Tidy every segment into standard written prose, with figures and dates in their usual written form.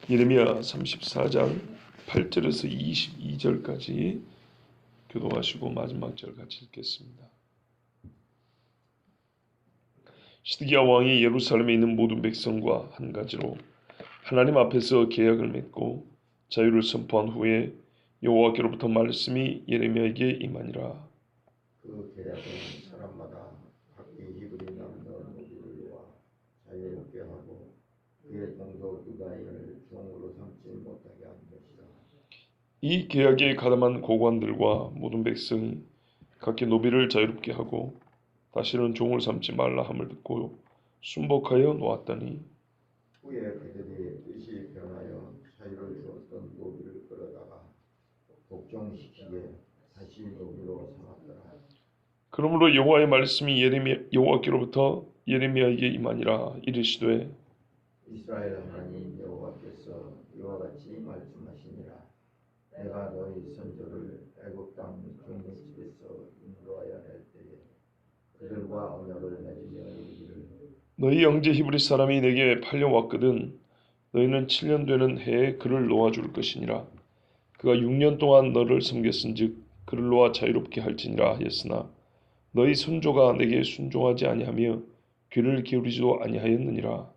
예레미야 34장 8절에서 22절까지 교독하시고 마지막 절 같이 읽겠습니다. 시드기야 왕이 예루살렘에 있는 모든 백성과 한 가지로 하나님 앞에서 계약을 맺고 자유를 선포한 후에 여호와께로부터 말씀이 예레미야에게 임하니라. 그 계약은 사람마다 각기 히브리 남자 노비를 놓아 자유롭게 하고 그의 동족 유다인을 종으로 삼지 못하게 한 것이다. 이 계약에 가담한 고관들과 모든 백성이 각기 노비를 자유롭게 하고 다시는 종을 삼지 말라 함을 듣고 순복하여 놓았더니 후에 그들이 뜻이 변하여 자유를 주었던 노비를 끌어다가 복종시키게 다시 노비로 삼았더라. 그러므로 여호와의 말씀이 여호와께로부터 예레미야에게 임하니라. 이르시되 이스라엘 하나님 여호와께서 이와 같이 말씀하시니라. 내가 너희 선조를 애굽 땅 종민집에서 인도하여 낼 때에 그들과 언약을 맺으며 이르기를 너희 형제 히브리 사람이 내게 팔려왔거든 너희는 7년 되는 해에 그를 놓아줄 것이니라. 그가 6년 동안 너를 섬겼은즉 그를 놓아 자유롭게 할지니라 하였으나 너희 선조가 내게 순종하지 아니하며 귀를 기울이지도 아니하였느니라.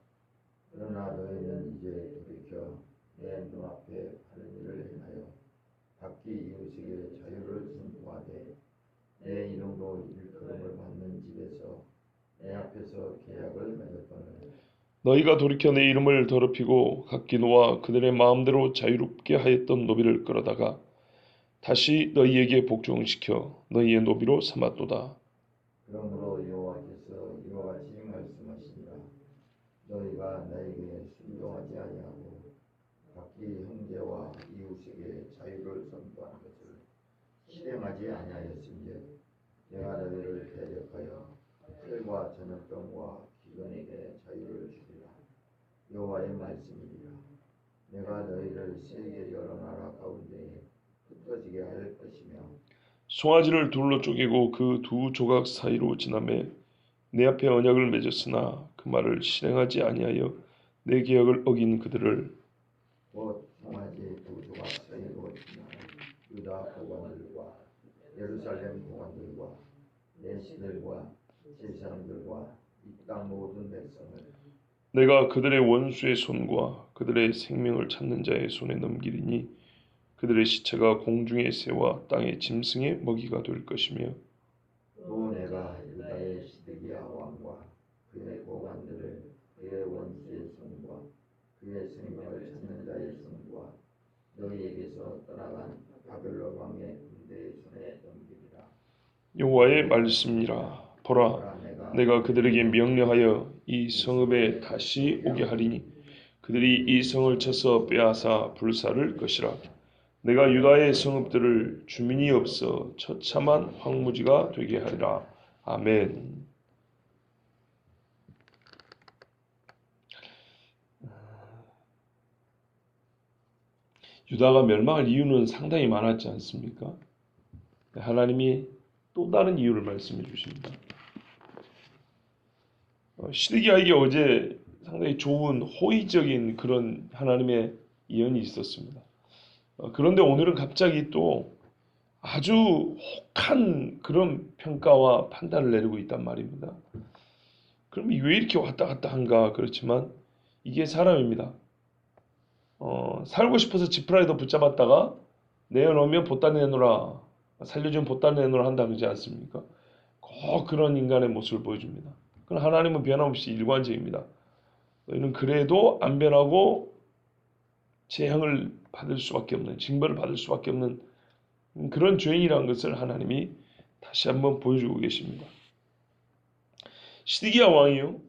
그러나 너희는 이제 돌이켜 내 눈앞에 바른 일을 행하여 각기 이웃에게 자유를 선포하되 내 이름으로 일컬음을 받는 집에서 내 앞에서 계약을 맺었거늘 너희가 돌이켜 내 이름을 더럽히고 각기 놓아 그들의 마음대로 자유롭게 하였던 노비를 끌어다가 다시 너희에게 복종시켜 너희의 노비로 삼았도다. 그러므로 여호와께서 이와 같이 말씀하시니라. 너희가 나에게 순종하지 아니하고 각기 형제와 이웃에게 자유를 선포한 것을 실행하지 아니하였은즉 내가 너희를 대적하여 혈과 전염병과 기근에게 자유를 주리라. 여호와의 말씀이니라. 내가 너희를 세계 여러 나라 가운데에 흩어지게 할 것이며 송아지를 둘로 쪼개고 그 두 조각 사이로 지나매 내 앞에 언약을 맺었으나 그 말을 실행하지 아니하여 내 계약을 어긴 그들을 곧 송아지 두 조각 사이로 지나 유다 고관들과 예루살렘 고관들과 내시들과 제사장들과 이 땅 모든 백성을 내가 그들의 원수의 손과 그들의 생명을 찾는 자의 손에 넘기리니 그들의 시체가 공중의 새와 땅의 짐승의 먹이가 될 것이며 또 내가 유다의 시드기야 왕과 그의 고관들을 그의 원수의 손과 그의 생명을 찾는 자의 손과 너희에게서 떠나간 바벨론 왕의 군대의 손에 넘기리라. 여호와의 말씀이라. 보라, 내가 그들에게 명령하여 이 성읍에 다시 오게 하리니 그들이 이 성을 쳐서 빼앗아 불사를 것이라. 내가 유다의 성읍들을 주민이 없어 처참한 황무지가 되게 하리라. 아멘. 유다가 멸망할 이유는 상당히 많았지 않습니까? 하나님이 또 다른 이유를 말씀해 주십니다. 시드기야에게 어제 상당히 좋은 호의적인 그런 하나님의 예언이 있었습니다. 그런데 오늘은 갑자기 또 아주 혹한 그런 평가와 판단을 내리고 있단 말입니다. 그럼 왜 이렇게 왔다 갔다 한가? 그렇지만 이게 사람입니다. 살고 싶어서 지푸라기도 붙잡았다가 내어놓으면 보따 내놓으라, 살려주면 보따 내놓으라 한다 그러지 않습니까? 꼭 그런 인간의 모습을 보여줍니다. 그럼 하나님은 변함없이 일관적입니다. 너희는 그래도 안 변하고 재앙을 받을 수밖에 없는, 징벌을 받을 수밖에 없는 그런 죄인이라는 것을 하나님이 다시 한번 보여주고 계십니다. 시드기야 왕이요,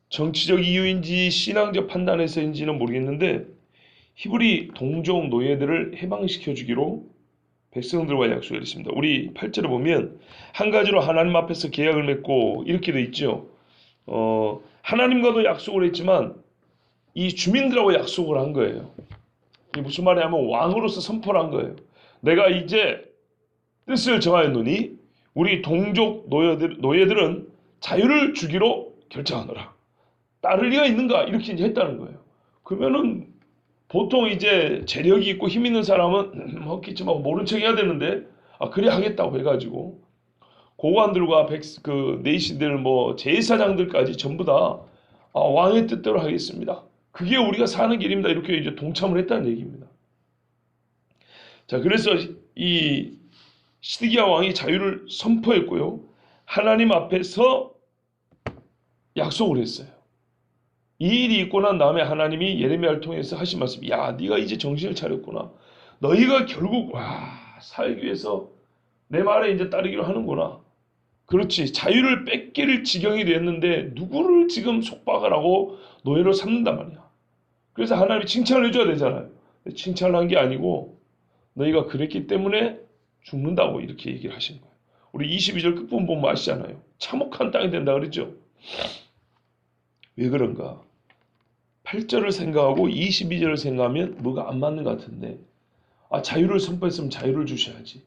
정치적 이유인지 신앙적 판단에서인지는 모르겠는데 히브리 동족 노예들을 해방시켜 주기로 백성들과 약속을 했습니다. 우리 8절을 보면 한 가지로 하나님 앞에서 계약을 맺고 이렇게 돼 있죠. 하나님과도 약속을 했지만 이 주민들하고 약속을 한 거예요. 이게 무슨 말이냐면 왕으로서 선포를 한 거예요. 내가 이제 뜻을 정하였노니 우리 동족 노예들은 자유를 주기로 결정하노라. 따를 리가 있는가? 이렇게 이제 했다는 거예요. 그러면은 보통 이제 재력이 있고 힘 있는 사람은 헛기침하고 모른 척 해야 되는데 그래 하겠다고 해가지고 고관들과 그 내시들 뭐 제사장들까지 전부 다 왕의 뜻대로 하겠습니다. 그게 우리가 사는 길입니다. 이렇게 이제 동참을 했다는 얘기입니다. 자, 그래서 이 시드기야 왕이 자유를 선포했고요. 하나님 앞에서 약속을 했어요. 이 일이 있고 난 다음에 하나님이 예레미야를 통해서 하신 말씀, 야, 네가 이제 정신을 차렸구나. 너희가 결국 살기 위해서 내 말에 이제 따르기로 하는구나. 그렇지. 자유를 뺏길 지경이 됐는데 누구를 지금 속박을 하고 노예로 삼는단 말이야. 그래서 하나님이 칭찬을 해줘야 되잖아요. 칭찬을 한 게 아니고 너희가 그랬기 때문에 죽는다고 이렇게 얘기를 하신 거예요. 우리 22절 끝부분 보면 아시잖아요. 참혹한 땅이 된다 그랬죠. 왜 그런가? 8절을 생각하고 22절을 생각하면 뭐가 안 맞는 것 같은데 자유를 선포했으면 자유를 주셔야지.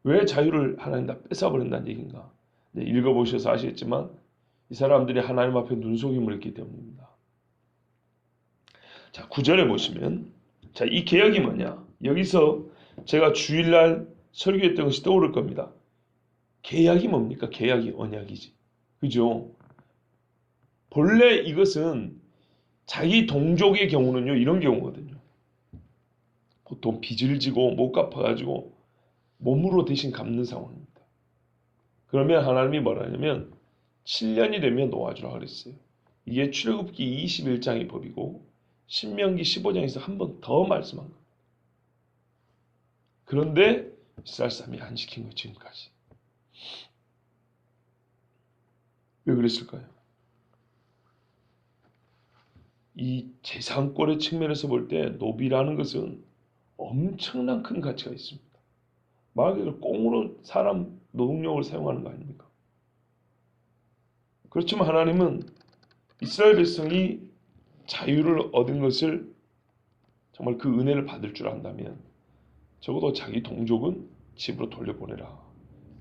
왜 자유를 하나님 다 뺏어버린다는 얘기인가? 네, 읽어보셔서 아시겠지만 이 사람들이 하나님 앞에 눈속임을 했기 때문입니다. 자, 9절에 보시면 자, 이 개혁이 뭐냐? 여기서 제가 주일날 설교했던 것이 떠오를 겁니다. 계약이 뭡니까? 계약이 언약이지. 그죠? 본래 이것은 자기 동족의 경우는요, 이런 경우거든요. 보통 빚을 지고 못 갚아가지고 몸으로 대신 갚는 상황입니다. 그러면 하나님이 뭐라냐면 7년이 되면 놓아주라 그랬어요. 이게 출애굽기 21장의 법이고 신명기 15장에서 한 번 더 말씀한 거예요. 그런데 이스라엘 사람이 안 지킨 거예요, 지금까지. 왜 그랬을까요? 이 재산권의 측면에서 볼 때 노비라는 것은 엄청난 큰 가치가 있습니다. 말 그대로 꽁으로 사람 노동력을 사용하는 거 아닙니까? 그렇지만 하나님은 이스라엘 백성이 자유를 얻은 것을 정말 그 은혜를 받을 줄 안다면 적어도 자기 동족은 집으로 돌려보내라.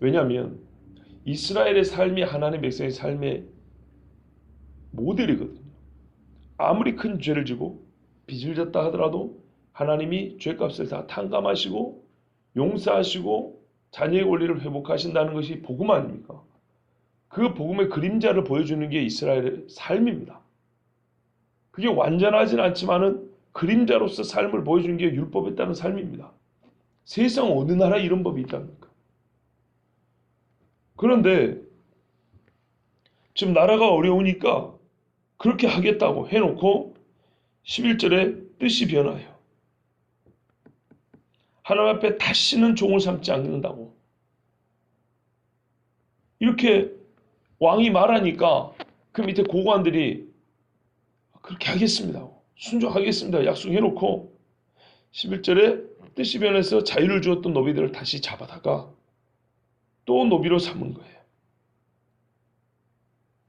왜냐하면 이스라엘의 삶이 하나님 백성의 삶의 모델이거든요. 아무리 큰 죄를 지고 빚을 졌다 하더라도 하나님이 죄값을 다 탕감하시고 용서하시고 자녀의 권리를 회복하신다는 것이 복음 아닙니까? 그 복음의 그림자를 보여주는 게 이스라엘의 삶입니다. 그게 완전하진 않지만은 그림자로서 삶을 보여주는 게 율법에 따른 삶입니다. 세상 어느 나라에 이런 법이 있답니까? 그런데 지금 나라가 어려우니까 그렇게 하겠다고 해놓고 11절에 뜻이 변하여 하나님 앞에 다시는 종을 삼지 않는다고 이렇게 왕이 말하니까 그 밑에 고관들이 그렇게 하겠습니다. 순종하겠습니다. 약속해놓고 11절에 뜻이 변해서 자유를 주었던 노비들을 다시 잡아다가 또 노비로 삼은 거예요.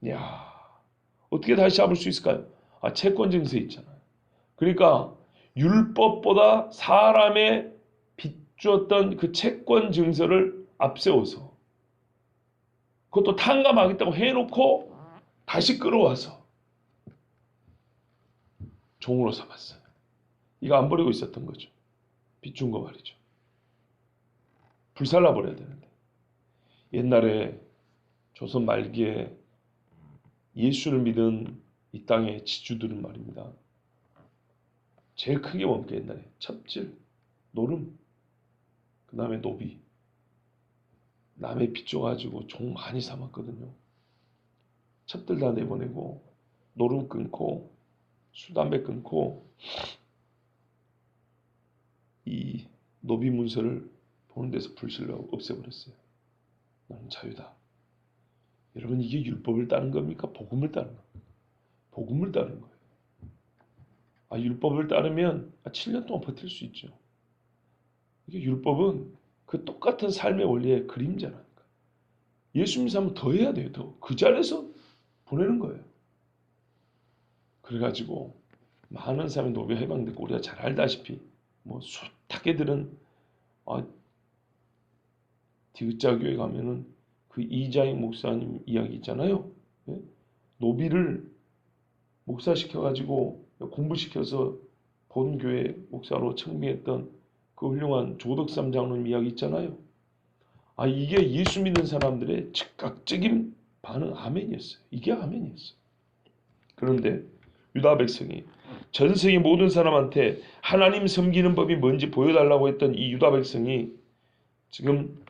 이야, 어떻게 다시 잡을 수 있을까요? 채권 증세 있잖아요. 그러니까 율법보다 사람의 빚주었던 그 채권 증서를 앞세워서 그것도 탕감하겠다고 해놓고 다시 끌어와서 종으로 삼았어요. 이거 안 버리고 있었던 거죠. 빚준 거 말이죠. 불살라 버려야 되는데. 옛날에 조선 말기에 예수를 믿은 이 땅의 지주들은 말입니다. 제일 크게 먹게 옛날에 첩질, 노름, 그 다음에 노비. 남의 빚줘가지고 종 많이 삼았거든요. 첩들 다 내보내고 노름 끊고 술 담배 끊고 이 노비 문서를 보는 데서 불실로 없애버렸어요. 나는 자유다. 여러분 이게 율법을 따른 겁니까? 복음을 따른 겁니까? 복음을 따른 거예요. 율법을 따르면 7년 동안 버틸 수 있죠. 이게 율법은 그 똑같은 삶의 원리의 그림자라니까. 예수 믿는 사람은 더 해야 돼요. 더. 그 자리에서 보내는 거예요. 그래가지고 많은 사람이 노비가 해방됐고 우리가 잘 알다시피 뭐 숱하게들은 디귿자 교회 가면은 그 이자익 목사님 이야기 있잖아요. 예? 노비를 목사시켜가지고 공부시켜서 본교회 목사로 청빙했던 그 훌륭한 조덕삼 장로님 이야기 있잖아요. 이게 예수 믿는 사람들의 즉각적인 반응 아멘이었어요. 이게 아멘이었어요. 그런데 유다 백성이 전 세계 모든 사람한테 하나님 섬기는 법이 뭔지 보여달라고 했던 이 유다 백성이 지금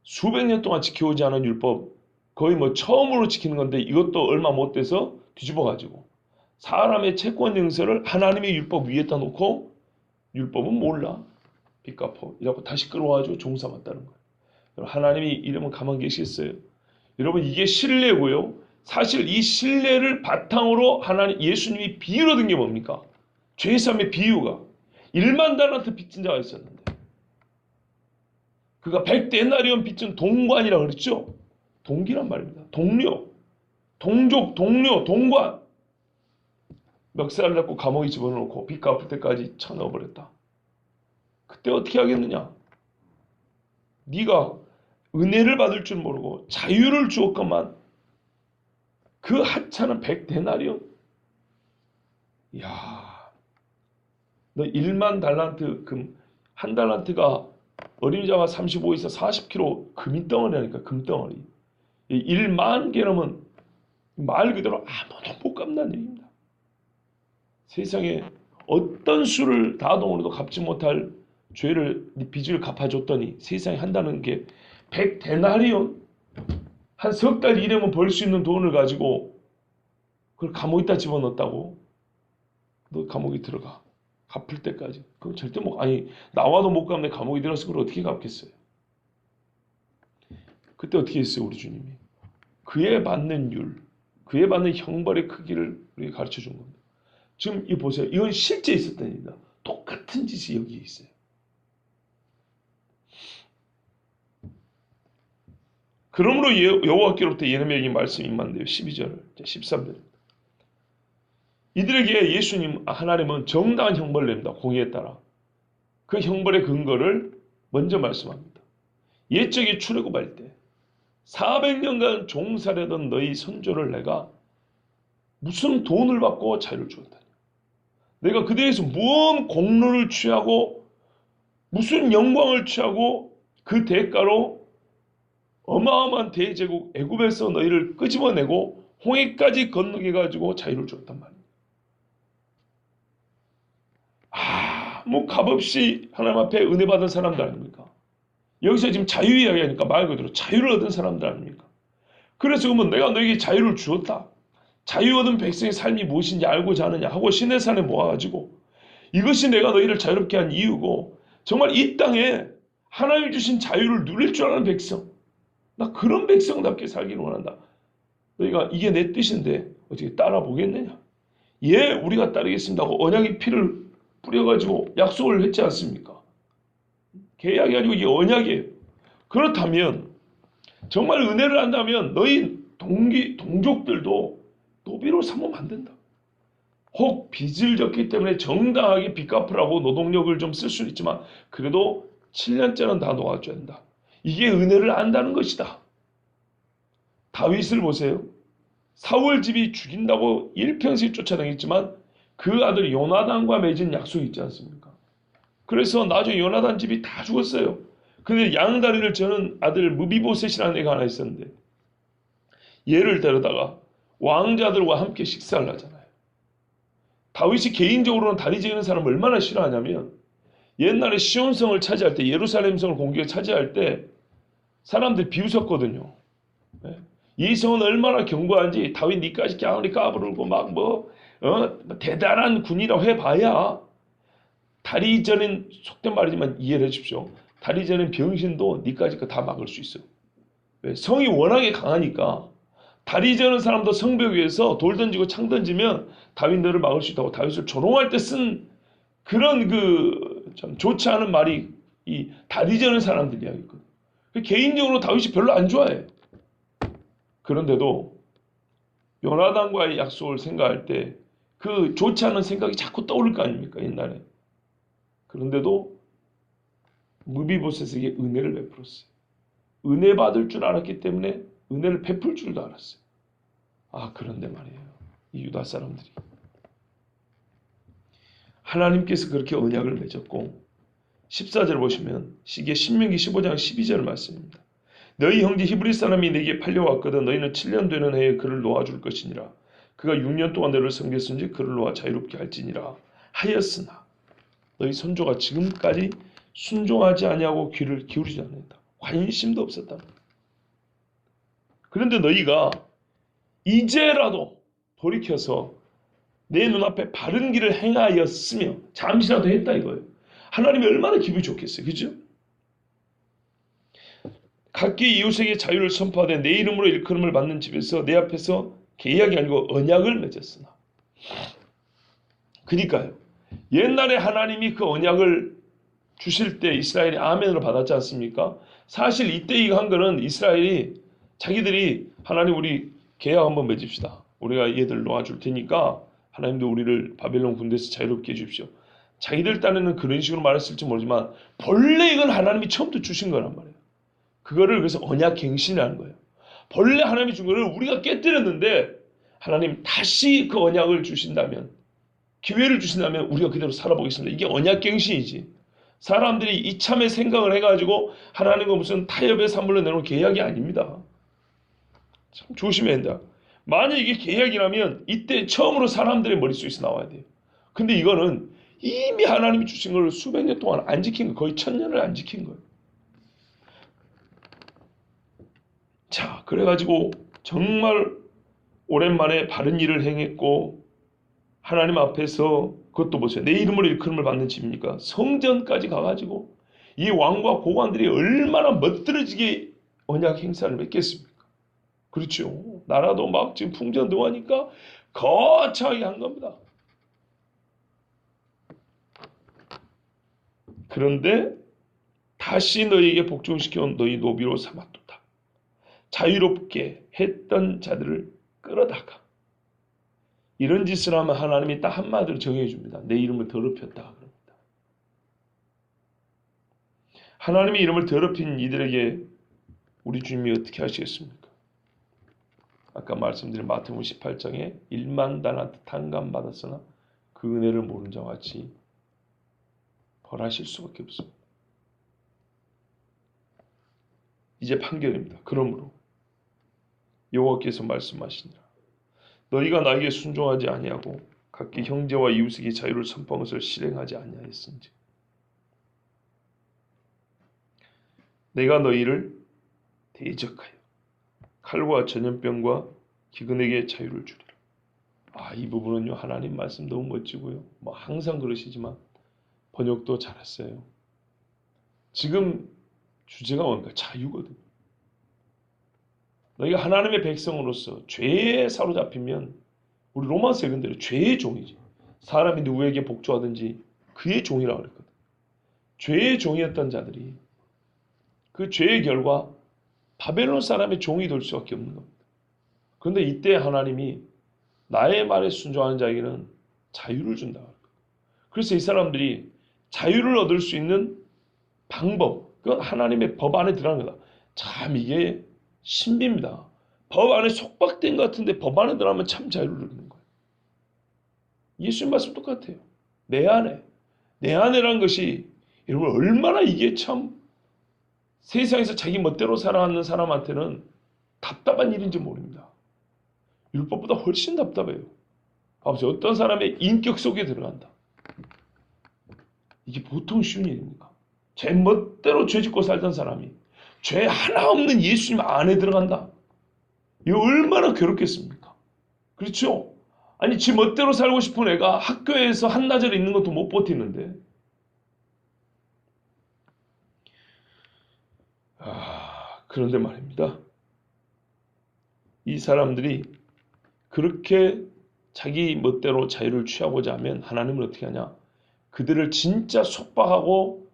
수백 년 동안 지켜오지 않은 율법, 거의 처음으로 지키는 건데 이것도 얼마 못 돼서 뒤집어가지고 사람의 채권 증서를 하나님의 율법 위에다 놓고 율법은 몰라. 빚 갚어. 이라고 다시 끌어와가지고 종삼았다는 거예요. 하나님이 이러면 가만 계시겠어요? 여러분 이게 신뢰고요. 사실 이 신뢰를 바탕으로 예수님이 비유를 얻은 게 뭡니까? 죄삼의 비유가 1만 달란트 빚진 자가 있었는데 그가 100데나리온 빚진 동관이라고 그랬죠? 동기란 말입니다. 동료, 동족, 동료, 동관. 멱살을 잡고 감옥에 집어넣고 빚 갚을 때까지 쳐넣어버렸다. 그때 어떻게 하겠느냐? 네가 은혜를 받을 줄 모르고 자유를 주었건만 그 하찮은 100데나리온? 이야, 너 1만 달란트 금, 한 달란트가 어림잡아 35에서 40kg 금덩어리라니까, 금덩어리. 1만 개라면 말 그대로 아무도 못 갚는 일입니다. 세상에 어떤 수를 다동으로도 갚지 못할 죄를, 빚을 갚아줬더니 세상에 한다는 게 100데나리온? 한 석 달 일하면 벌 수 있는 돈을 가지고 그걸 감옥에다 집어넣었다고? 너 감옥에 들어가. 갚을 때까지. 그럼 절대 나와도 못 갚네. 감옥에 들어서 그걸 어떻게 갚겠어요? 그때 어떻게 했어요, 우리 주님이? 그에 받는 율, 그에 받는 형벌의 크기를 우리에게 가르쳐 준 겁니다. 지금 이 보세요. 이건 실제 있었던 일입니다. 똑같은 짓이 여기에 있어요. 그러므로 여호와께로부터 예레미야에게 말씀이 임한대요. 12절, 13절. 이들에게 예수님, 하나님은 정당한 형벌을 냅니다. 공의에 따라. 그 형벌의 근거를 먼저 말씀합니다. 옛적에 출애굽할 때 400년간 종살이하던 너희 선조를 내가 무슨 돈을 받고 자유를 주었다냐. 내가 그대에서 무슨 공로를 취하고 무슨 영광을 취하고 그 대가로 어마어마한 대제국 애굽에서 너희를 끄집어내고 홍해까지 건너게 가지고 자유를 주었단 말이에요. 아무 값없이 하나님 앞에 은혜 받은 사람들 아닙니까? 여기서 지금 자유 이야기하니까 말 그대로 자유를 얻은 사람들 아닙니까? 그래서 그러면 내가 너에게 자유를 주었다. 자유 얻은 백성의 삶이 무엇인지 알고자 하느냐 하고 시내산에 모아가지고 이것이 내가 너희를 자유롭게 한 이유고 정말 이 땅에 하나님 주신 자유를 누릴 줄 아는 백성, 나 그런 백성답게 살기를 원한다. 너희가 이게 내 뜻인데 어떻게 따라 보겠느냐? 예, 우리가 따르겠습니다 하고 언약의 피를 뿌려가지고 약속을 했지 않습니까? 계약이 아니고 이게 언약이에요. 그렇다면 정말 은혜를 한다면 너희 동족들도 노비로 삼으면 안 된다. 혹 빚을 졌기 때문에 정당하게 빚 갚으라고 노동력을 좀 쓸 수는 있지만 그래도 7년째는 다 놓아줘야 된다. 이게 은혜를 안다는 것이다. 다윗을 보세요. 사울 집이 죽인다고 일평생 쫓아다녔지만 그 아들 요나단과 맺은 약속이 있지 않습니까? 그래서 나중에 요나단 집이 다 죽었어요. 근데 양다리를 저는 아들 무비보셋이라는 애가 하나 있었는데 얘를 데려다가 왕자들과 함께 식사를 하잖아요. 다윗이 개인적으로는 다리 재는 사람을 얼마나 싫어하냐면 옛날에 시온성을 차지할 때, 예루살렘성을 공격해 차지할 때 사람들이 비웃었거든요. 이 성은 얼마나 견고한지 다윗 니까지 꺄우리 까부르고 대단한 군이라고 해봐야 다리 저는 속된 말이지만 이해를 해주십시오. 다리 저는 병신도 니까지 거 다 막을 수 있어요. 왜? 성이 워낙에 강하니까 다리 저는 사람도 성벽 위에서 돌 던지고 창 던지면 다윗 너를 막을 수 있다고 다윗을 조롱할 때 쓴 그런 참 좋지 않은 말이 이 다리 저는 사람들 이야기거든요. 개인적으로 다윗이 별로 안 좋아해. 그런데도 요나단과의 약속을 생각할 때 그 좋지 않은 생각이 자꾸 떠오를 거 아닙니까? 옛날에. 그런데도 무비보셋에게 은혜를 베풀었어요. 은혜 받을 줄 알았기 때문에 은혜를 베풀 줄도 알았어요. 그런데 말이에요. 이 유다 사람들이 하나님께서 그렇게 언약을 맺었고 14절 보시면 이게 신명기 15장 12절 말씀입니다. 너희 형제 히브리 사람이 내게 팔려왔거든 너희는 7년 되는 해에 그를 놓아줄 것이니라. 그가 6년 동안 너를 섬겼은지 그를 놓아 자유롭게 할지니라 하였으나 너희 선조가 지금까지 순종하지 아니하고 귀를 기울이지 않는다. 관심도 없었다. 그런데 너희가 이제라도 돌이켜서 내 눈앞에 바른 길을 행하였으며 잠시라도 했다 이거예요. 하나님이 얼마나 기분이 좋겠어요. 그죠? 각기 이웃에게 자유를 선포하되 내 이름으로 일컬음을 받는 집에서 내 앞에서 계약이 아니고 언약을 맺었으나. 그러니까요. 옛날에 하나님이 그 언약을 주실 때 이스라엘이 아멘으로 받았지 않습니까? 사실 이때 이거 한 거는 이스라엘이 자기들이 하나님 우리 계약 한번 맺읍시다. 우리가 얘들 놓아줄 테니까 하나님도 우리를 바벨론 군대에서 자유롭게 해주십시오. 자기들 딴에는 그런 식으로 말했을지 모르지만 본래 이건 하나님이 처음부터 주신 거란 말이에요. 그거를 그래서 언약갱신이라는 거예요. 본래 하나님이 준 거를 우리가 깨뜨렸는데 하나님 다시 그 언약을 주신다면 기회를 주신다면 우리가 그대로 살아보겠습니다. 이게 언약갱신이지. 사람들이 이참에 생각을 해가지고 하나님과 무슨 타협의 산물로 내놓은 계약이 아닙니다. 참 조심해야 된다. 만약 이게 계약이라면 이때 처음으로 사람들의 머릿속에서 나와야 돼요. 근데 이거는 이미 하나님이 주신 걸 수백 년 동안 안 지킨 거예요. 거의 1000년을 안 지킨 거예요. 자, 그래가지고 정말 오랜만에 바른 일을 행했고 하나님 앞에서 그것도 보세요. 내 이름으로 일컬음을 받는 집이니까 성전까지 가가지고 이 왕과 고관들이 얼마나 멋들어지게 언약 행사를 맺겠습니까? 그렇죠. 나라도 막 지금 풍전등화니까 거창하게 한 겁니다. 그런데 다시 너희에게 복종시켜온 너희 노비로 삼았도다. 자유롭게 했던 자들을 끌어다가 이런 짓을 하면 하나님이 딱 한마디로 정해줍니다. 내 이름을 더럽혔다 그럽니다. 하나님의 이름을 더럽힌 이들에게 우리 주님이 어떻게 하시겠습니까? 아까 말씀드린 마태복음 18장에 1만 달란트 탕감받았으나 그 은혜를 모른 자와 같이 벌하실 수밖에 없습니다. 이제 판결입니다. 그러므로 여호와께서 말씀하시니라. 너희가 나에게 순종하지 아니하고 각기 형제와 이웃에게 자유를 선포한 것을 실행하지 아니하였은지 내가 너희를 대적하여 칼과 전염병과 기근에게 자유를 주리라. 이 부분은요 하나님 말씀 너무 멋지고요. 뭐 항상 그러시지만 번역도 잘했어요. 지금 주제가 뭔가 자유거든요. 너희가 하나님의 백성으로서 죄에 사로잡히면 우리 로마서 읽은 죄의 종이지. 사람이 누구에게 복종하든지 그의 종이라고 그랬거든. 죄의 종이었던 자들이 그 죄의 결과 바벨론 사람의 종이 될 수밖에 없는 겁니다. 그런데 이때 하나님이 나의 말에 순종하는 자에게는 자유를 준다. 그래서 이 사람들이 자유를 얻을 수 있는 방법, 그건 하나님의 법 안에 들어가는 거다. 참 이게 신비입니다. 법 안에 속박된 것 같은데 법 안에 들어가면 참 자유를 누리는 거예요. 예수님 말씀 똑같아요. 내 안에라는 것이 여러분 얼마나 이게 참 세상에서 자기 멋대로 살아가는 사람한테는 답답한 일인지 모릅니다. 율법보다 훨씬 답답해요. 봐보세요. 어떤 사람의 인격 속에 들어간다. 이게 보통 쉬운 일입니까? 제 멋대로 죄 짓고 살던 사람이 죄 하나 없는 예수님 안에 들어간다. 이거 얼마나 괴롭겠습니까? 그렇죠? 아니 지 멋대로 살고 싶은 애가 학교에서 한나절에 있는 것도 못 버티는데 그런데 말입니다. 이 사람들이 그렇게 자기 멋대로 자유를 취하고자 하면 하나님은 어떻게 하냐? 그들을 진짜 속박하고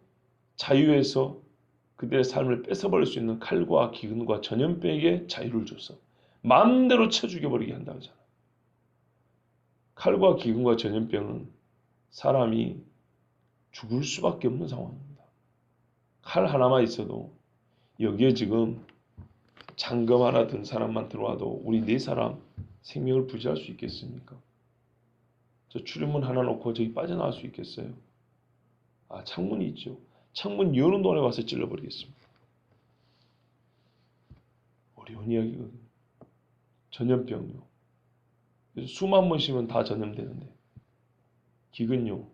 자유에서 그들의 삶을 뺏어버릴 수 있는 칼과 기근과 전염병에게 자유를 줘서 마음대로 쳐 죽여버리게 한다고 하잖아요. 칼과 기근과 전염병은 사람이 죽을 수밖에 없는 상황입니다. 칼 하나만 있어도 여기에 지금 장검 하나 든 사람만 들어와도 우리 4사람 생명을 부지할 수 있겠습니까? 저 출입문 하나 놓고 저기 빠져나갈 수 있겠어요? 아, 창문이 있죠. 창문 여는 동안에 와서 찔러버리겠습니다. 어려운 이야기거든요. 전염병요. 그래서 숨 한 번 쉬면 다 전염되는데 기근요.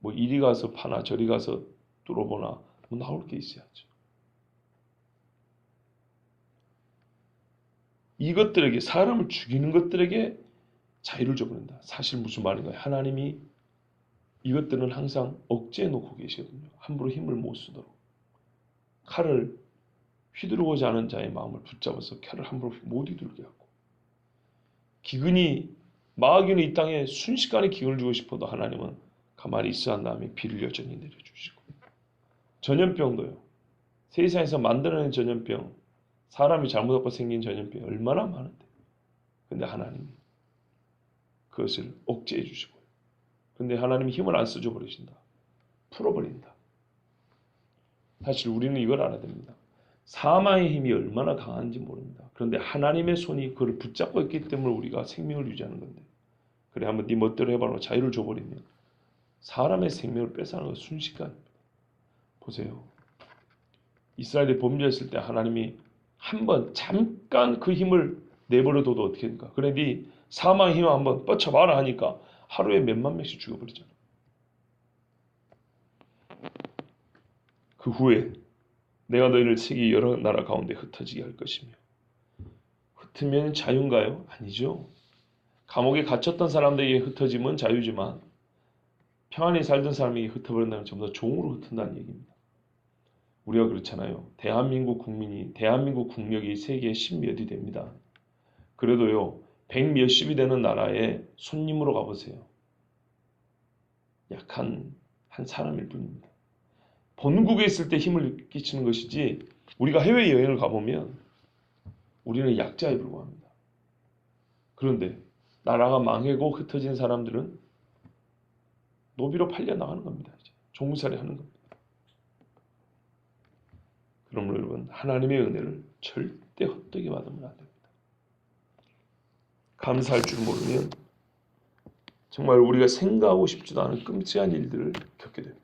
뭐 이리 가서 파나 저리 가서 뚫어보나 뭐 나올 게 있어야죠. 이것들에게 사람을 죽이는 것들에게 자유를 줘버린다. 사실 무슨 말인가요? 하나님이 이것들은 항상 억제해 놓고 계시거든요. 함부로 힘을 못 쓰도록. 칼을 휘두르고자 하는 자의 마음을 붙잡아서 칼을 함부로 못 휘두르게 하고 기근이 마귀는 이 땅에 순식간에 기근을 주고 싶어도 하나님은 가만히 있어 한 다음에 비를 여전히 내려주시고 전염병도요. 세상에서 만들어낸 전염병 사람이 잘못하고 생긴 전염병 얼마나 많은데 근데 하나님이 그것을 억제해 주시고요. 근데 하나님이 힘을 안 써줘 버리신다. 풀어버린다. 사실 우리는 이걸 알아야 됩니다. 사망의 힘이 얼마나 강한지 모릅니다. 그런데 하나님의 손이 그걸 붙잡고 있기 때문에 우리가 생명을 유지하는 건데 그래 한번 네 멋대로 해봐라 자유를 줘버리면 사람의 생명을 뺏어가는 건 순식간입니다. 보세요. 이스라엘이 범죄했을 때 하나님이 한번 잠깐 그 힘을 내버려둬도 어떻게 됩니까? 그래 네 사망의 힘을 한번 뻗쳐봐라 하니까 하루에 몇만 명씩 죽어버리잖아. 그 후에 내가 너희를 세계 여러 나라 가운데 흩어지게 할 것이며 흩으면 자유인가요? 아니죠. 감옥에 갇혔던 사람들에게 흩어짐은 자유지만 평안히 살던 사람에게 흩어버린다면 전부 다 종으로 흩은다는 얘기입니다. 우리가 그렇잖아요. 대한민국 국민이 대한민국 국력이 세계에 십몇이 됩니다. 그래도요. 백몇십이 되는 나라에 손님으로 가보세요. 약한 한 사람일 뿐입니다. 본국에 있을 때 힘을 끼치는 것이지 우리가 해외여행을 가보면 우리는 약자에 불과합니다. 그런데 나라가 망하고 흩어진 사람들은 노비로 팔려나가는 겁니다. 이제 종살이 하는 겁니다. 그러므로 여러분 하나님의 은혜를 절대 헛되게 받으면 안 됩니다. 감사할 줄 모르면 정말 우리가 생각하고 싶지도 않은 끔찍한 일들을 겪게 됩니다.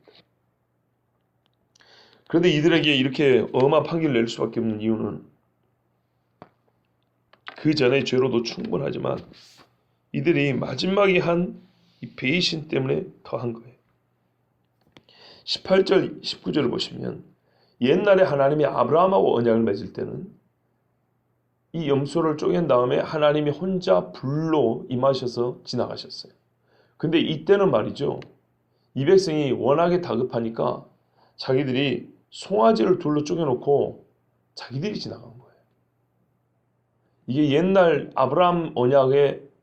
그런데 이들에게 이렇게 엄한 판결을 낼 수밖에 없는 이유는 그 전에 죄로도 충분하지만 이들이 마지막에 한 이 배신 때문에 더한 거예요. 18절, 19절을 보시면 옛날에 하나님이 아브라함하고 언약을 맺을 때는 이 염소를 쪼갠 다음에 하나님이 혼자 불로 임하셔서 지나가셨어요. 근데 이때는 말이죠. 이 백성이 워낙에 다급하니까 자기들이 송아지를 둘로 쪼개놓고 자기들이 지나간 거예요. 이게 옛날 아브라함 언약의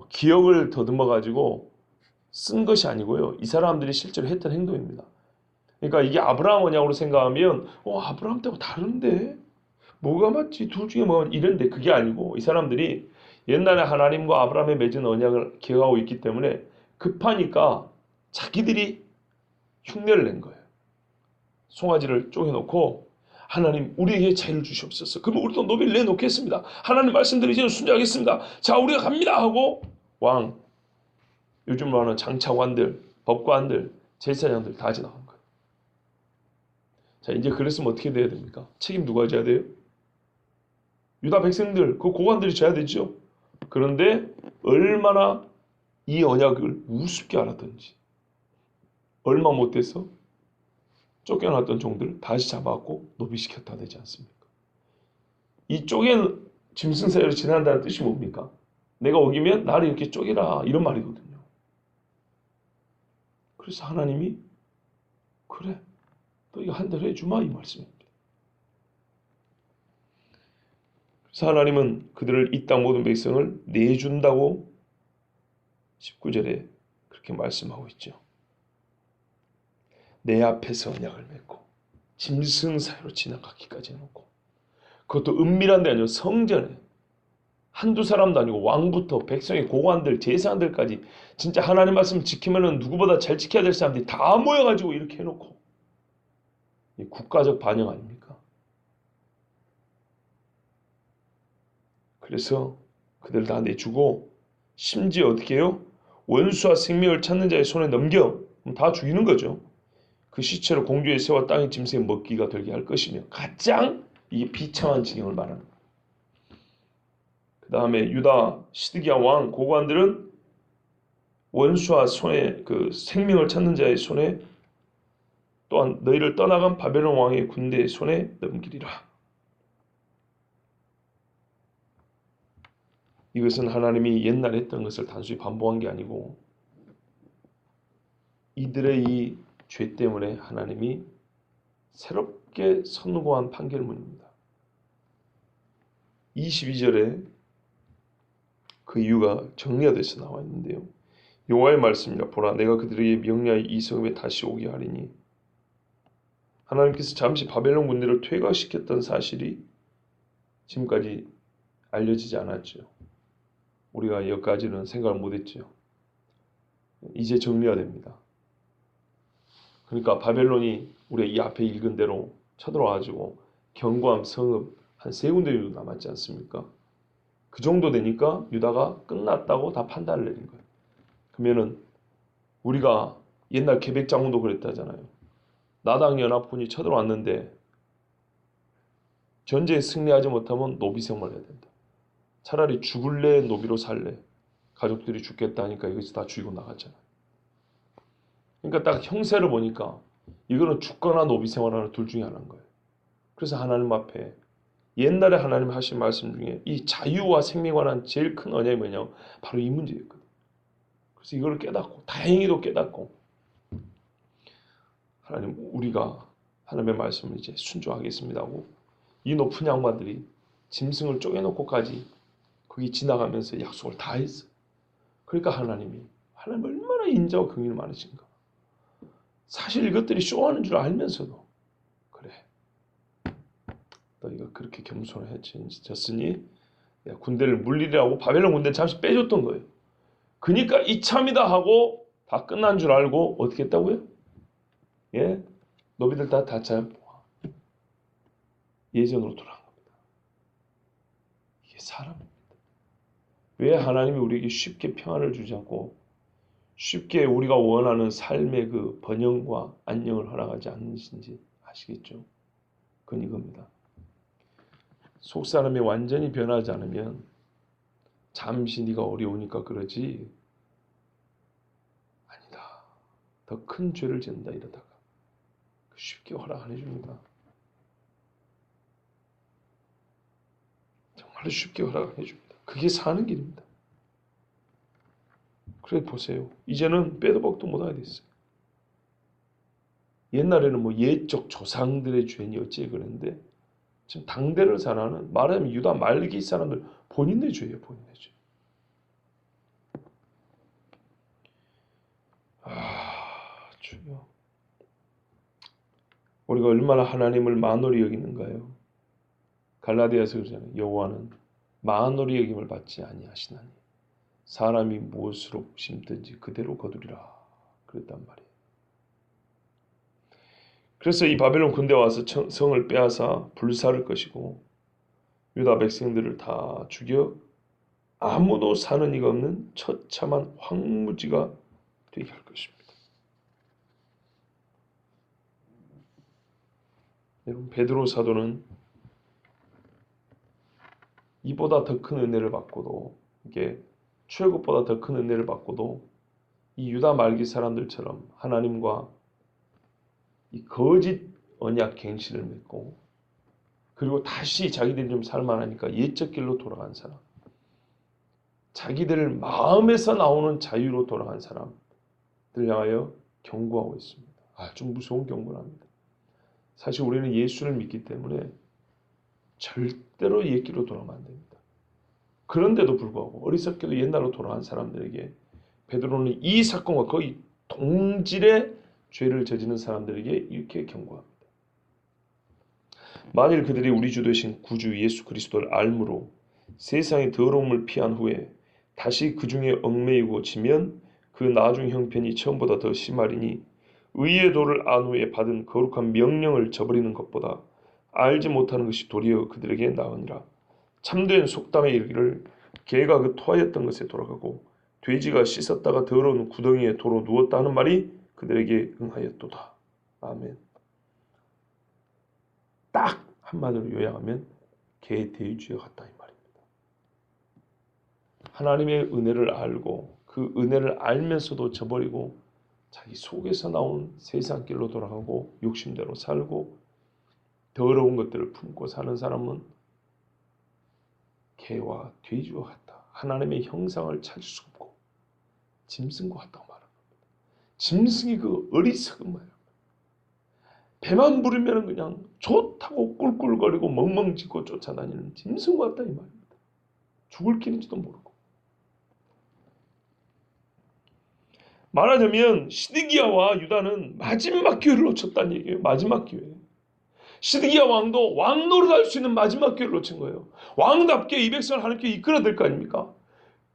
기억을 더듬어 가지고 쓴 것이 아니고요. 이 사람들이 실제로 했던 행동입니다. 그러니까 이게 아브라함 언약으로 생각하면 아브라함 때하고 다른데 뭐가 맞지? 둘 중에 뭐 이런데 그게 아니고 이 사람들이 옛날에 하나님과 아브라함의 맺은 언약을 기억하고 있기 때문에 급하니까 자기들이 흉내를 낸 거예요. 송아지를 쪼개놓고 하나님 우리에게 자유를 주시옵소서. 그러면 우리도 노비를 내놓겠습니다. 하나님 말씀드리지는 순종하겠습니다. 자 우리가 갑니다 하고 왕, 요즘으로 하는 장차관들, 법관들, 제사장들 다 지나간 거예요. 자 이제 그랬으면 어떻게 돼야 됩니까? 책임 누가 져야 돼요? 유다 백성들, 그 고관들이 져야 되죠. 그런데 얼마나 이 언약을 우습게 알았던지 얼마 못돼서 쫓겨났던 종들 다시 잡아갖고 노비시켰다 되지 않습니까? 이 쪼갠 짐승 사이로 지난다는 뜻이 뭡니까? 내가 어기면 나를 이렇게 쪼개라 이런 말이거든요. 그래서 하나님이 그래 너 이거 한 대로 해주마 이 말씀입니다. 그래서 하나님은 그들을 이 땅 모든 백성을 내준다고 19절에 그렇게 말씀하고 있죠. 내 앞에서 언약을 맺고 짐승 사이로 지나가기까지 해놓고 그것도 은밀한 데 아니고 성전에 한두 사람도 아니고 왕부터 백성의 고관들 제사장들까지 진짜 하나님 말씀 지키면은 누구보다 잘 지켜야 될 사람들이 다 모여가지고 이렇게 해놓고 이 국가적 반영 아닙니까? 그래서 그들 다 내주고 심지어 어떻게 해요? 원수와 생명을 찾는 자의 손에 넘겨. 그럼 다 죽이는 거죠. 그 시체로 공주의 새와 땅의 짐승의 먹기가 되게 할 것이며, 가장 이게 비참한 지경을 말하는 거예요. 그 다음에 유다 시드기야 왕 고관들은 원수와 손에 그 생명을 찾는 자의 손에, 또한 너희를 떠나간 바벨론 왕의 군대의 손에 넘기리라. 이것은 하나님이 옛날에 했던 것을 단순히 반복한 게 아니고 이들의 이 죄 때문에 하나님이 새롭게 선고한 판결문입니다. 22절에 그 이유가 정리가 돼서 나와 있는데요. 여호와의 말씀이라. 보라, 내가 그들에게 명령하여 이 성읍에 다시 오게 하리니. 하나님께서 잠시 바벨론 군대를 퇴각시켰던 사실이 지금까지 알려지지 않았죠. 우리가 여기까지는 생각을 못했죠. 이제 정리가 됩니다. 그러니까 바벨론이 우리가 이 앞에 읽은 대로 쳐들어와가지고 견고함 성읍 한 3군데 정도 남았지 않습니까? 그 정도 되니까 유다가 끝났다고 다 판단을 내린 거예요. 그러면은 우리가 옛날 계백장군도 그랬다잖아요. 나당 연합군이 쳐들어왔는데 전쟁에 승리하지 못하면 노비 생활을 해야 된다. 차라리 죽을래 노비로 살래. 가족들이 죽겠다니까 이것이 다 죽이고 나갔잖아요. 그러니까 딱 형세를 보니까 이거는 죽거나 노비 생활하는 둘 중에 하나인 거예요. 그래서 하나님 앞에 옛날에 하나님 하신 말씀 중에 이 자유와 생명에 관한 제일 큰 언약이 뭐냐? 바로 이 문제였거든요. 그래서 이걸 깨닫고 다행히도 깨닫고 하나님 우리가 하나님의 말씀을 이제 순종하겠습니다 하고 이 높은 양반들이 짐승을 쪼개놓고까지 거기 지나가면서 약속을 다 했어요. 그러니까 하나님 얼마나 인자와 긍휼이 많으신가. 사실 이것들이 쇼하는 줄 알면서도 그래 너희가 그렇게 겸손해졌으니 내가 군대를 물리라고 바벨론 군대를 잠시 빼줬던 거예요. 그러니까 이참이다 하고 다 끝난 줄 알고 어떻게 했다고요? 예, 너희들 다 잡아 예전으로 돌아간 겁니다. 이게 사람입니다. 왜 하나님이 우리에게 쉽게 평안을 주지 않고 쉽게 우리가 원하는 삶의 그 번영과 안녕을 허락하지 않으신지 아시겠죠? 그건 이겁니다. 속사람이 완전히 변하지 않으면 잠시 네가 어려우니까 그러지 아니다. 더 큰 죄를 짓는다 이러다가 쉽게 허락 안 해줍니다. 정말로 쉽게 허락 안 해줍니다. 그게 사는 길입니다. 그래 보세요. 이제는 빼도 박도 못하게 됐어요. 옛날에는 뭐 옛적 조상들의 죄니 어찌 그랬는데 지금 당대를 살아는 말하자면 유다 말기 사람들 본인의 죄예요. 본인의 죄. 주여. 우리가 얼마나 하나님을 만홀히 여기는가요? 갈라디아서 그러잖아요. 여호와는 만홀히 여김을 받지 아니하시나니 사람이 무엇으로 심든지 그대로 거두리라 그랬단 말이에요. 그래서 이 바벨론 군대 와서 성을 빼앗아 불사를 것이고 유다 백성들을 다 죽여 아무도 사는 이가 없는 처참한 황무지가 되게 할 것입니다. 여러분 베드로 사도는 이보다 더 큰 은혜를 받고도 이게 출애굽보다 더 큰 은혜를 받고도 이 유다 말기 사람들처럼 하나님과 이 거짓 언약 갱신을 맺고 그리고 다시 자기들이 좀 살만하니까 옛적 길로 돌아간 사람, 자기들 마음에서 나오는 자유로 돌아간 사람들 향하여 경고하고 있습니다. 좀 무서운 경고를 합니다. 사실 우리는 예수를 믿기 때문에 절대로 옛길로 돌아가면 안 됩니다. 그런데도 불구하고 어리석게도 옛날로 돌아간 사람들에게 베드로는 이 사건과 거의 동질의 죄를 저지른 사람들에게 이렇게 경고합니다. 만일 그들이 우리 주 되신 구주 예수 그리스도를 알므로 세상의 더러움을 피한 후에 다시 그 중에 얽매이고 지면 그 나중 형편이 처음보다 더 심하리니 의의 도를 안 후에 받은 거룩한 명령을 저버리는 것보다 알지 못하는 것이 도리어 그들에게 나으니라. 참된 속담에 이르기를 개가 그 토하였던 것에 돌아가고 돼지가 씻었다가 더러운 구덩이에 도로 누웠다 하는 말이 그들에게 응하였도다. 아멘. 딱 한마디로 요약하면 개의 대주에 같다 이 말입니다. 하나님의 은혜를 알고 그 은혜를 알면서도 저버리고 자기 속에서 나온 세상 길로 돌아가고 욕심대로 살고 더러운 것들을 품고 사는 사람은 개와 돼지와 같다. 하나님의 형상을 찾을 수 없고 짐승과 같다고 말합니다. 짐승이 그 어리석은 말이야. 배만 부르면 그냥 좋다고 꿀꿀거리고 멍멍짓고 쫓아다니는 짐승과 같다 이 말입니다. 죽을 길인지도 모르고. 말하자면 시드기야와 유다는 마지막 기회를 놓쳤다는 얘기예요. 마지막 기회. 시드기야 왕도 왕 노릇할 수 있는 마지막 기회를 놓친 거예요. 왕답게 이 백성을 하나님께 이끌어야 될 거 아닙니까?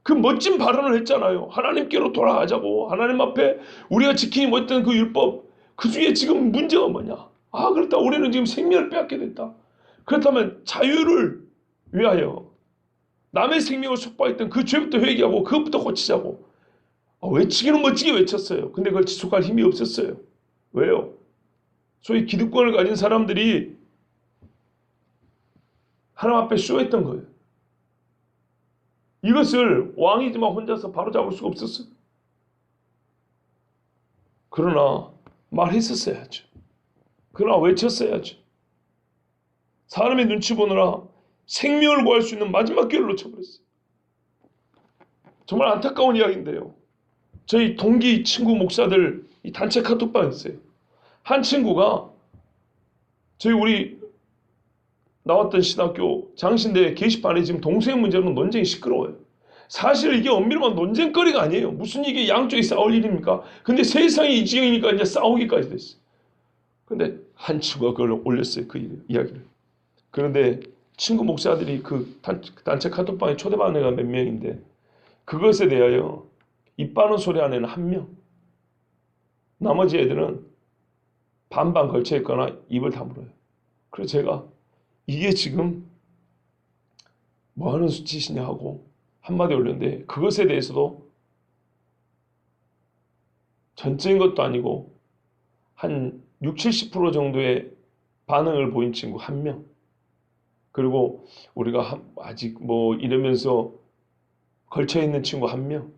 그 멋진 발언을 했잖아요. 하나님께로 돌아가자고. 하나님 앞에 우리가 지키지 못했던 그 율법, 그 중에 지금 문제가 뭐냐? 아, 그렇다. 우리는 지금 생명을 빼앗게 됐다. 그렇다면 자유를 위하여 남의 생명을 속박했던 그 죄부터 회개하고 그것부터 고치자고. 외치기는 멋지게 외쳤어요. 근데 그걸 지속할 힘이 없었어요. 왜요? 소위 기득권을 가진 사람들이 하나님 앞에 쇼했던 거예요. 이것을 왕이지만 혼자서 바로잡을 수가 없었어요. 그러나 말했었어야죠. 그러나 외쳤어야죠. 사람의 눈치 보느라 생명을 구할 수 있는 마지막 기회를 놓쳐버렸어요. 정말 안타까운 이야기인데요. 저희 동기 친구 목사들 이 단체 카톡방에 있어요. 한 친구가 우리 나왔던 신학교 장신대 게시판에 지금 동성애 문제로 논쟁이 시끄러워요. 사실 이게 엄밀한 논쟁거리가 아니에요. 무슨 이게 양쪽이 싸울 일입니까? 근데 세상이 이 지경이니까 이제 싸우기까지 됐어요. 근데 한 친구가 그걸 올렸어요. 그 이야기를. 그런데 친구 목사들이 그 단체 카톡방에 초대받은 애가 몇 명인데 그것에 대하여 입 바른 소리 하는 애는 한 명. 나머지 애들은 반반 걸쳐 있거나 입을 다물어요. 그래서 제가 이게 지금 뭐 하는 짓이냐 하고 한마디 올렸는데 그것에 대해서도 전적인 것도 아니고 한 60-70% 정도의 반응을 보인 친구 한 명. 그리고 우리가 아직 뭐 이러면서 걸쳐 있는 친구 한 명.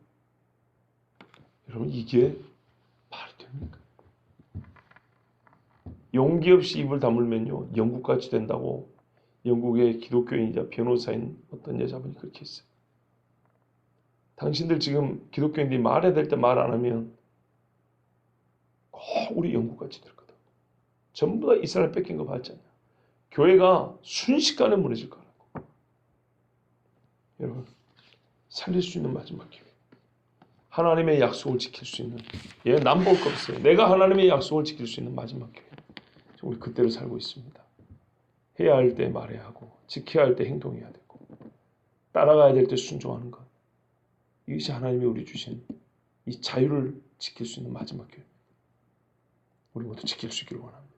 여러분 이게 말이 됩니까? 용기 없이 입을 다물면요 영국같이 된다고 영국의 기독교인이자 변호사인 어떤 여자분이 그렇게 했어요. 당신들 지금 기독교인들이 말해야 될 때 말 안 하면 꼭 우리 영국같이 될 거다. 전부 다 이스라엘 뺏긴 거 봤잖아요. 교회가 순식간에 무너질 거라고. 여러분 살릴 수 있는 마지막 기회. 하나님의 약속을 지킬 수 있는 남볼 거 없어요. 내가 하나님의 약속을 지킬 수 있는 마지막 기회. 우리 그때로 살고 있습니다. 해야 할 때 말해야 하고 지켜야 할 때 행동해야 되고 따라가야 될 때 순종하는 것. 이것이 하나님이 우리 주신 이 자유를 지킬 수 있는 마지막 기회. 우리 모두 지킬 수 있기를 원합니다.